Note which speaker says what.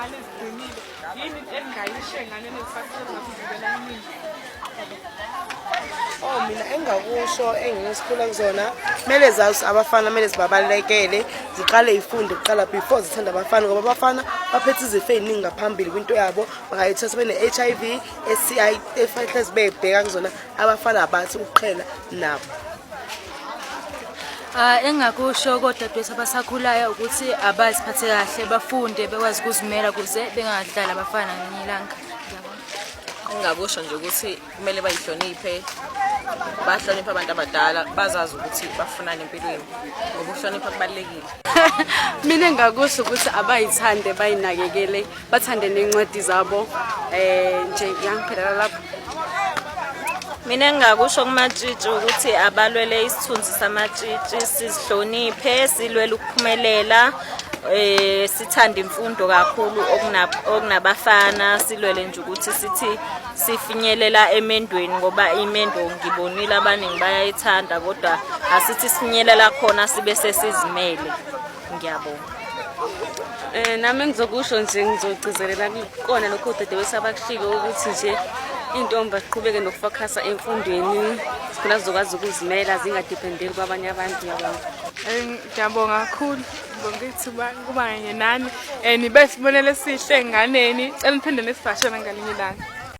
Speaker 1: izingane eziqinile yini engayisho ey'nganeni ezisafuna ngakuvikela imini.
Speaker 2: Oh mina engakusho engisikhula kuzona kumele zazi abafana kumele zibabalekele ziqale ifunde kuqala before zithanda abafana ngoba abafana baphethe izifo eziningi ngaphambili kwinto yabo bangayithatha bene-HIV STI efanele zibebheka kuzona abafana abathi ukuqhela nabo.
Speaker 3: Engakusho kodwa bethu abasakhulayo ukuthi abaziphathe kahle bafunde bekwazi ukuzimela kuze bengadlali abafana ngelinye ilanga.
Speaker 4: Engakusho nje ukuthi kumele bayihloniphe bahloniphe abantu abadala bazazi ukuthi bafunani empilweni ngoba ukuhlonipha kubalulekile.
Speaker 5: Mina engakusho ukuthi abayithande bayinakekele bathande nencwadi zabo nje yangiphelela lapho.
Speaker 6: Mina engakusho kumatshitshi ukuthi abalwele isithunzi samatshitshi sizihloniphe silwele ukuphumelela sithanda imfundo kakhulu okunabafana silwele nje ukuthi sithi sifinyelela emendweni ngoba imendo ngibonile abaningi bayayithanda kodwa asithi sifinyelela khona sibe sesizimele. Ngiyabonga.
Speaker 5: Nami ngizokusho nje ngizogcizelela kukona lokho udade wesabakushika ukuthi nje intombi aqhubeke nokufocusa emfundweni khona zizokwazi ukuzimela zingadependeli kwabanye abantu yabona.
Speaker 1: Ngiyabonga kakhulu ngithi kuba kanye nani nibe sibonele sihle enganeni cela niphinde nesivashele ngalinye ilanga.